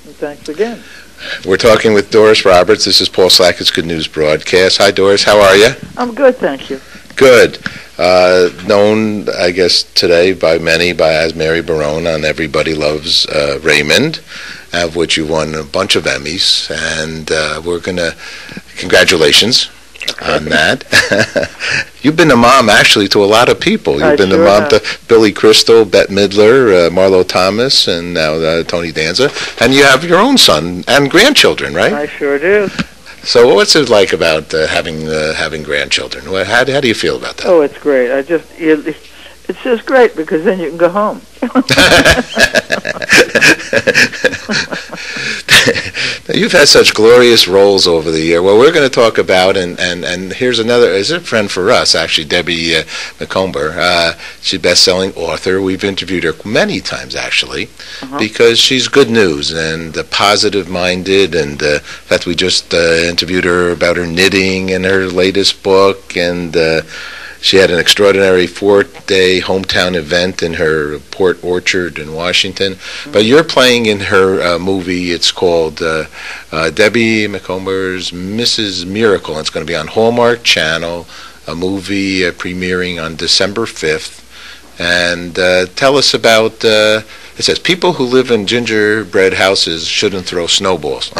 And thanks again. We're talking with Doris Roberts. This is Paul Slackett's Good News Broadcast. Hi, Doris. How are you? I'm good, thank you. Good. Known, I guess, today by many as Mary Barone on Everybody Loves Raymond, of which you won a bunch of Emmys. And we're going to, congratulations on that. You've been a mom, actually, to a lot of people. You've been a mom to Billy Crystal, Bette Midler, Marlo Thomas, and now Tony Danza. And you have your own son and grandchildren, right? I sure do. So what's it like about having grandchildren? How do you feel about that? Oh, it's great. It's just great because then you can go home. You've had such glorious roles over the year. Well, we're going to talk about, and here's another, is a friend for us, actually, Debbie Macomber. She's a best-selling author. We've interviewed her many times, actually, because she's good news and positive-minded. And in fact, we just interviewed her about her knitting and her latest book, and she had an extraordinary 4-day hometown event in her Port Orchard in Washington. But you're playing in her movie. It's called Debbie Macombers Mrs. Miracle. And it's going to be on Hallmark Channel, a movie premiering on December 5th. And tell us about, it says, people who live in gingerbread houses shouldn't throw snowballs.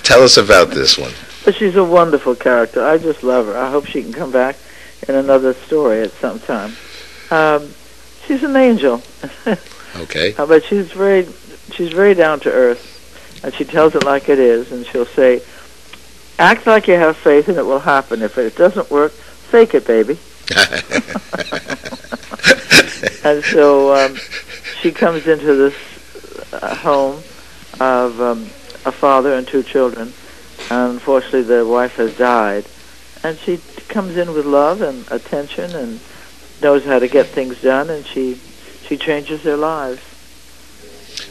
Tell us about this one. But she's a wonderful character. I just love her. I hope she can come back in another story at some time. She's an angel. Okay. But she's very down to earth, and she tells it like it is. And she'll say, "Act like you have faith, and it will happen. If it doesn't work, fake it, baby." And so she comes into this home of a father and 2 children. And unfortunately, the wife has died. And she comes in with love and attention and knows how to get things done, and she changes their lives.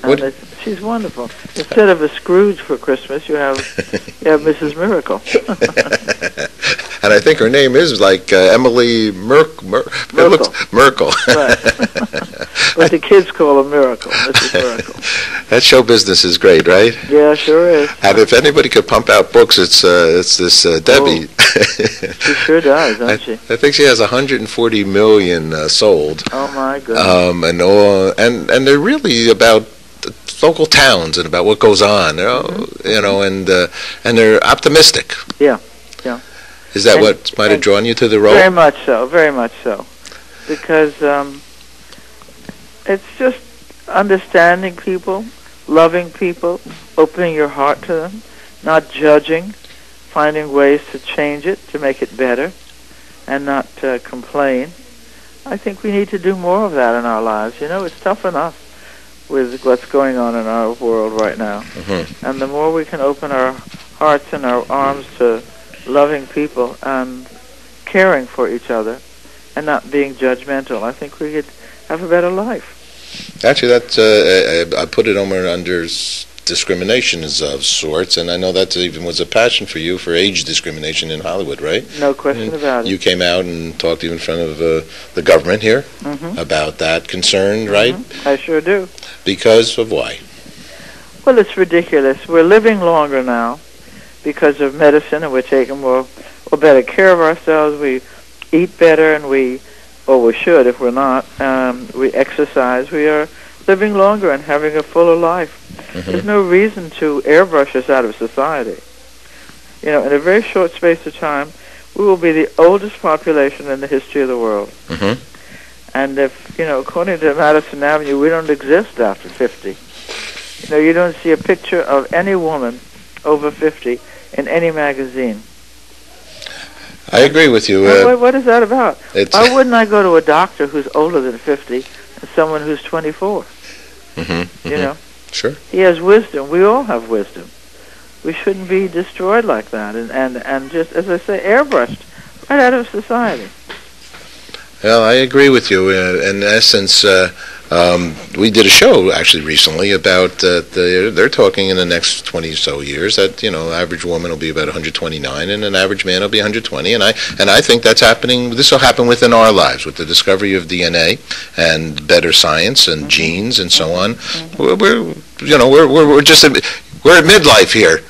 And she's wonderful. Instead of a Scrooge for Christmas, you have Mrs. Miracle. And I think her name is like Emily Merkel. Right. But the kids call her Miracle, Mrs. Miracle. That show business is great, right? Yeah, sure is. And if anybody could pump out books, it's this Debbie. She sure does, doesn't she? I think she has 140 million sold. Oh my goodness. And they're really about local towns and about what goes on, and they're optimistic. Yeah, yeah. Is that what might have drawn you to the role? Very much so, because it's just understanding people, loving people, opening your heart to them, not judging, finding ways to change it, to make it better, and not complain. I think we need to do more of that in our lives. It's tough enough with what's going on in our world right now. And the more we can open our hearts and our arms to loving people and caring for each other and not being judgmental, I think we could have a better life. Actually, that's I put it under discriminations of sorts, and I know that even was a passion for you for age discrimination in Hollywood, right? No question about it. You came out and talked even in front of the government here about that concern, right? I sure do. Because of why? Well, it's ridiculous. We're living longer now because of medicine, and we're taking more or better care of ourselves. We eat better, and we should if we're not. We exercise. We are living longer and having a fuller life. There's no reason to airbrush us out of society. In a very short space of time, we will be the oldest population in the history of the world. And if, according to Madison Avenue, we don't exist after 50. You don't see a picture of any woman over 50 in any magazine. I agree with you. What is that about? Why wouldn't I go to a doctor who's older than 50 and someone who's 24? Sure. He has wisdom. We all have wisdom. We shouldn't be destroyed like that and just, as I say, airbrushed right out of society. Well, I agree with you. In essence, we did a show actually recently about they're talking in the next 20 or so years that average woman will be about 129 and an average man will be 120, and I think that's happening. This will happen within our lives with the discovery of DNA and better science and genes and so on. We're just we're at midlife here.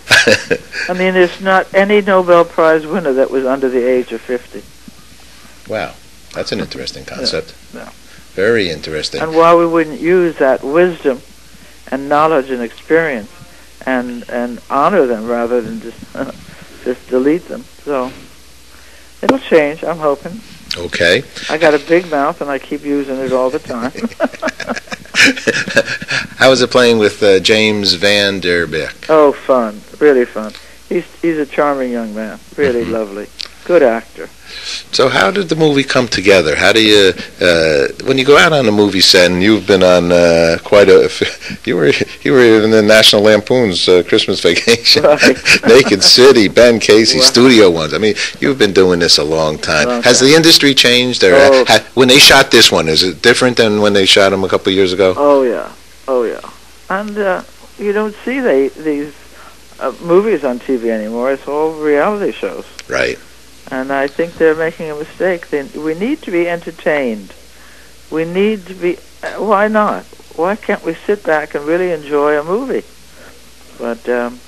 I mean, there's not any Nobel Prize winner that was under the age of 50. Wow, that's an interesting concept. Yeah. Very interesting. And why we wouldn't use that wisdom and knowledge and experience and honor them rather than just delete them. So it'll change, I'm hoping. Okay. I got a big mouth and I keep using it all the time. How was it playing with James Van Der Beek? Oh, fun. Really fun. He's a charming young man. Really lovely. Good actor. So how did the movie come together? How do you, when you go out on a movie set, and you've been on quite a, you were in the National Lampoon's Christmas Vacation, right. Naked City, Ben Casey, wow. Studio Ones. I mean, you've been doing this a long time. Has the industry changed? Or when they shot this one, is it different than when they shot them a couple of years ago? Oh, yeah. Oh, yeah. And you don't see these movies on TV anymore. It's all reality shows. Right. And I think they're making a mistake. We need to be entertained. We need to be... why not? Why can't we sit back and really enjoy a movie? But the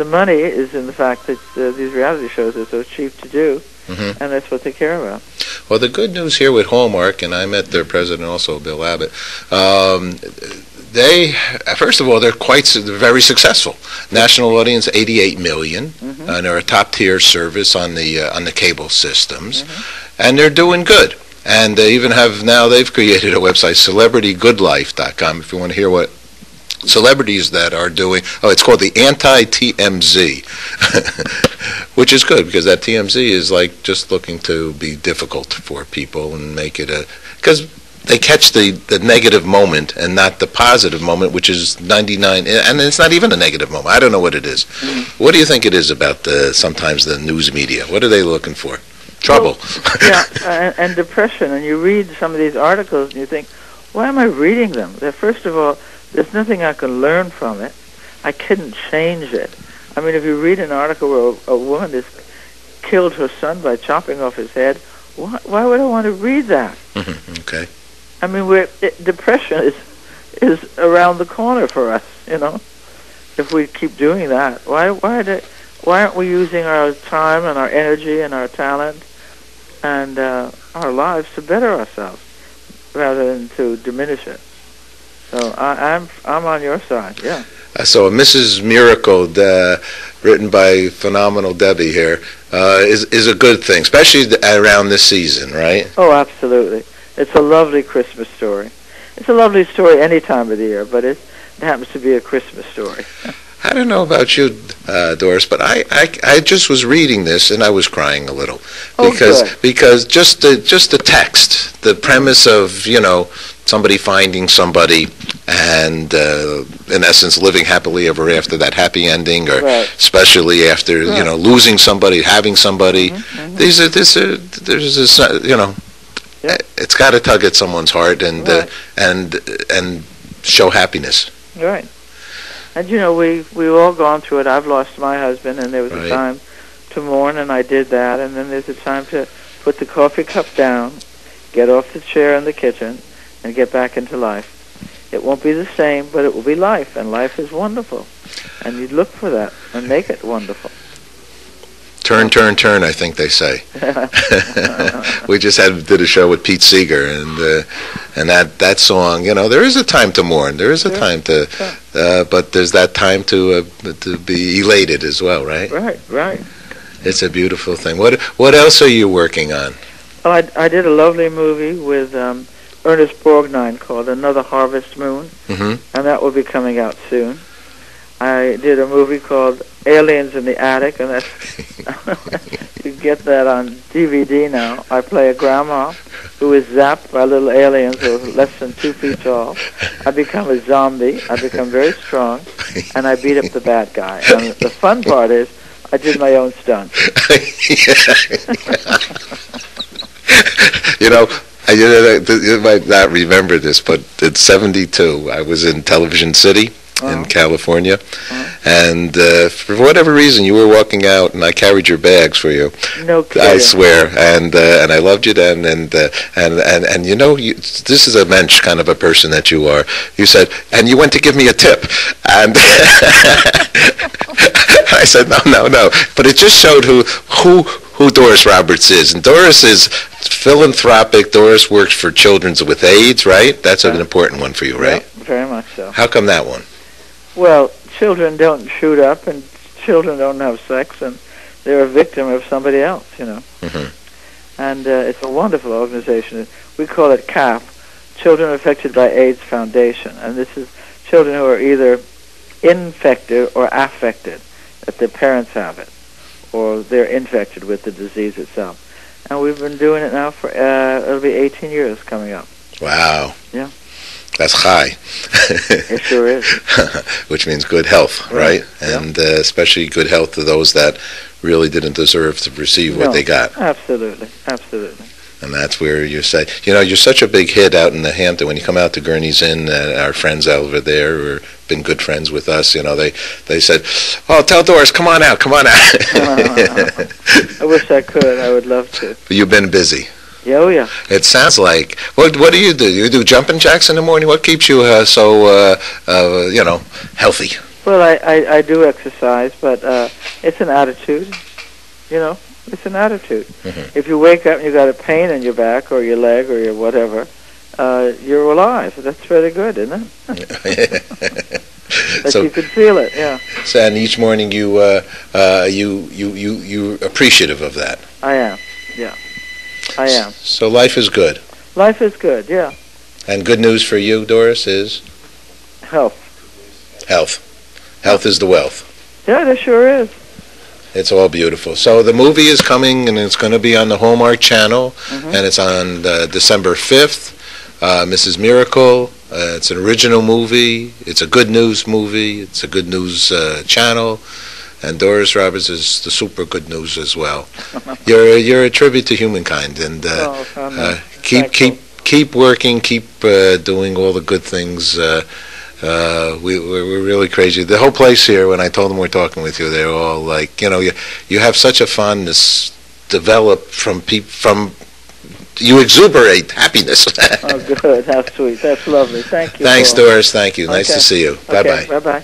money is in the fact that these reality shows are so cheap to do, and that's what they care about. Well, the good news here with Hallmark, and I met their president also, Bill Abbott, they, first of all, they're very successful. National audience, 88 million, and they're a top-tier service on the cable systems, and they're doing good. And they even they've created a website, celebritygoodlife.com, if you want to hear what celebrities that are doing. Oh, it's called the anti-TMZ, which is good because that TMZ is like just looking to be difficult for people and make it because they catch the negative moment and not the positive moment, which is 99, and it's not even a negative moment. I don't know what it is. What do you think it is about sometimes the news media? What are they looking for? Trouble. Well, yeah, and depression. And you read some of these articles and you think, why am I reading them? First of all, there's nothing I can learn from it. I couldn't change it. I mean, if you read an article where a woman has killed her son by chopping off his head, why would I want to read that? Okay. I mean, depression is around the corner for us, if we keep doing that. Why aren't we using our time and our energy and our talent and our lives to better ourselves rather than to diminish it? So I'm on your side, yeah. So Mrs. Miracle, written by phenomenal Debbie here, is a good thing, especially around this season, right? Oh, absolutely. It's a lovely Christmas story. It's a lovely story any time of the year, but it happens to be a Christmas story. I don't know about you, Doris, but I just was reading this and I was crying a little because just the text, the premise of somebody finding somebody and in essence living happily ever after, that happy ending, or especially after losing somebody, having somebody. There's this it's got to tug at someone's heart and show happiness. Right. And we've all gone through it. I've lost my husband, and there was a time to mourn, and I did that. And then there's a time to put the coffee cup down, get off the chair in the kitchen, and get back into life. It won't be the same, but it will be life, and life is wonderful. And you look for that and make it wonderful. Turn, turn, turn, I think they say. We just did a show with Pete Seeger, and that song, there is a time to mourn. There is a time to, but there's that time to be elated as well, right? Right. It's a beautiful thing. What else are you working on? Oh, I did a lovely movie with Ernest Borgnine called Another Harvest Moon, and that will be coming out soon. I did a movie called Aliens in the Attic, and that's you get that on DVD now. I play a grandma who is zapped by little aliens who are less than 2 feet tall. I become a zombie. I become very strong, and I beat up the bad guy. And the fun part is I did my own stunts. You might not remember this, but in '72, I was in Television City in California, and for whatever reason, you were walking out, and I carried your bags for you. No kidding. I swear, and I loved you then, and this is a mensch kind of a person that you are. You said, and you went to give me a tip, and I said, no, but it just showed who Doris Roberts is, and Doris is philanthropic. Doris works for children with AIDS, right? That's an important one for you, right? Yeah, very much so. How come that one? Well, children don't shoot up, and children don't have sex, and they're a victim of somebody else, And it's a wonderful organization. We call it CAF, Children Affected by AIDS Foundation, and this is children who are either infected or affected, that their parents have it, or they're infected with the disease itself. And we've been doing it now for, it'll be 18 years coming up. Wow. Yeah. That's high. It sure is. Which means good health, right? And especially good health to those that really didn't deserve to receive what they got. Absolutely. And that's where you say, you're such a big hit out in the Hampton. When you come out to Gurney's Inn, our friends over there who have been good friends with us, they said, oh, tell Doris, come on out. I wish I could. I would love to. But you've been busy. Yeah, oh yeah. It sounds like. What do? You do jumping jacks in the morning? What keeps you so healthy? Well, I do exercise, but it's an attitude. It's an attitude. Mm-hmm. If you wake up and you got a pain in your back or your leg or your whatever, you're alive. That's really good, isn't it? That you could feel it. Yeah. So, and each morning you appreciative of that. I am. Yeah. I am. So life is good. Life is good, yeah. And good news for you, Doris, is? Health. Health is the wealth. Yeah, there sure is. It's all beautiful. So the movie is coming, and it's going to be on the Hallmark Channel, and it's on December 5th. Mrs. Miracle. It's an original movie. It's a good news movie. It's a good news channel. And Doris Roberts is the super good news as well. You're a tribute to humankind, and keep working, keep doing all the good things. We're really crazy. The whole place here, when I told them we're talking with you, they're all like, you have such a fondness developed from you exuberate happiness. Oh, good. How sweet. That's lovely. Thank you. Thanks, Doris. Thank you. Nice to see you. Okay. Bye-bye. Bye-bye.